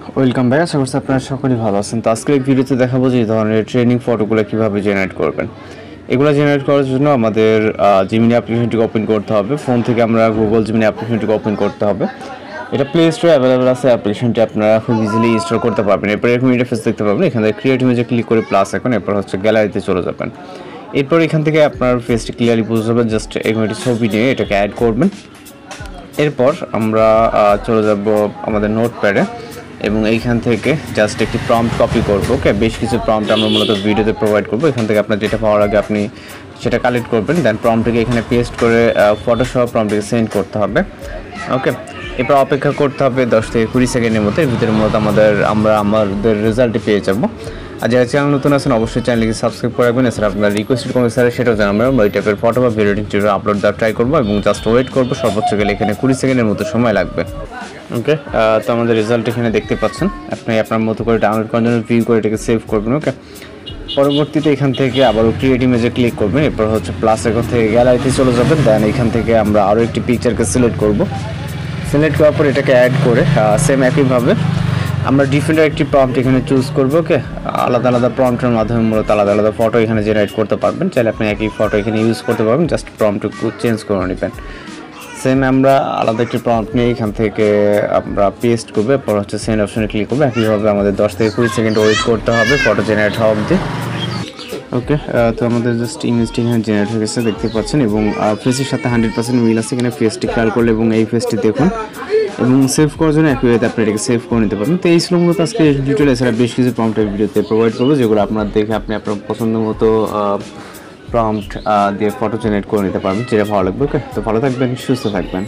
Welcome back. আশা করছি আপনারা সকলেই ভালো আছেন। তো আজকের এই ভিডিওতে দেখাবো যে এই ধরনের ট্রেনিং ফটোগুলো কীভাবে জেনারেট করবেন। এগুলো জেনারেট করার জন্য আমাদের জিমিনি অ্যাপ্লিকেশনটিকে ওপেন করতে হবে। ফোন থেকে আমরা গুগল জিমিনি অ্যাপ্লিকেশনটিকে ওপেন করতে হবে। এটা প্লে স্টোরে অ্যাভেলেবেল আছে। অ্যাপ্লিকেশনটি আপনারা খুব ইজিলি ইনস্টল করতে পারবেন। এরপর এরকম ইন্টারফেস দেখতে পাবেন। এখান থেকে ক্রিয়েট ইমেজে ক্লিক করে প্লাস এখন এরপর হচ্ছে গ্যালারিতে চলে যাবেন। এরপর এখান থেকে আপনার ফেসটি ক্লিয়ারলি বুঝতে যাবেন। জাস্ট এরকম একটি ছবি নিয়ে এটাকে অ্যাড করবেন। এরপর আমরা চলে যাব আমাদের নোটপ্যাডে এবং এইখান থেকে জাস্ট একটি প্রম্পট কপি করব। ওকে, বেশ কিছু প্রম্পট আমরা মূলত ভিডিওতে প্রোভাইড করব। এখান থেকে আপনার যেটা পাওয়ার আগে আপনি সেটা কালেক্ট করবেন, দেন প্রম্পটটিকে এখানে পেস্ট করে ফটোসহ প্রম্পটটিকে সেন্ড করতে হবে। ওকে, এরপর অপেক্ষা করতে হবে 10 থেকে 20 সেকেন্ডের মতো। এর ভিতরে মূলত আমাদের রেজাল্টটি পেয়ে যাবো। আর যারা চ্যানেল নতুন আছেন অবশ্যই চ্যানেলকে সাবস্ক্রাইব করে রাখবেন। এছাড়া আপনার রিকোয়েস্টেড কোনো স্যার সেটাও জানাবেন। আমরা ওই টাইপের ফটো বা ভিডিও টিউটোরিয়াল আপলোড দেওয়ার ট্রাই করবো এবং জাস্ট ওয়েট করবো। সর্বোচ্চ গেলে এখানে 20 সেকেন্ডের মতো সময় লাগবে। ওকে, তো আমাদের রেজাল্ট এখানে দেখতে পাচ্ছেন। আপনি আপনার মতো করে ডাউনলোড করার জন্য ভিউ করে এটাকে সেভ করবেন। ওকে, পরবর্তীতে এখান থেকে আবারও ক্রিয়েট ইমেজে ক্লিক করবেন। এরপর হচ্ছে প্লাস এখন থেকে গ্যালারিতে চলে যাবেন। দেন এখান থেকে আমরা আরও একটি পিকচারকে সিলেক্ট করব। সিলেক্ট করার পর এটাকে অ্যাড করে সেম একইভাবে আমরা ডিফারেন্ট একটি প্রম্পট এখানে চুজ করব। ওকে, আলাদা আলাদা প্রম্পটের মাধ্যমে মূলত আলাদা আলাদা ফটো এখানে জেনারেট করতে পারবেন। চাইলে আপনি একই ফটো এখানে ইউজ করতে পারবেন, জাস্ট প্রম্পটটুকু চেঞ্জ করে নেবেন। সেম আমরা আলাদা একটি প্রম্পট নিয়ে এখান থেকে আমরা পেস্ট করবো। এরপর হচ্ছে সেন্ড অপশনে ক্লিক করবো। একইভাবে আমাদের 10 থেকে 20 সেকেন্ড ওয়েট করতে হবে ফটো জেনারেট হওয়া অবধি। ওকে, তো আমাদের জাস্ট ইমেজটি এখানে জেনারেট হয়ে গেছে দেখতে পাচ্ছেন এবং ফেসের সাথে 100% মিল আছে। এখানে ফেসটি খেয়াল করলে এবং এই ফেসটি দেখুন এবং সেভ করার জন্য একই ওয়েতে আপনি এটাকে সেভ করে নিতে পারবেন। তো এই ছিল মূলত আজকে ডিটেল। এছাড়া বেশ কিছু প্রম্পট ভিডিওতে প্রোভাইড করবো যেগুলো আপনার দেখে আপনি আপনার পছন্দ মতো প্রম্পট দিয়ে ফটো জেনারেট করে নিতে পারবেন, যেটা ভালো লাগবে। ওকে, তো ভালো থাকবেন, সুস্থ থাকবেন।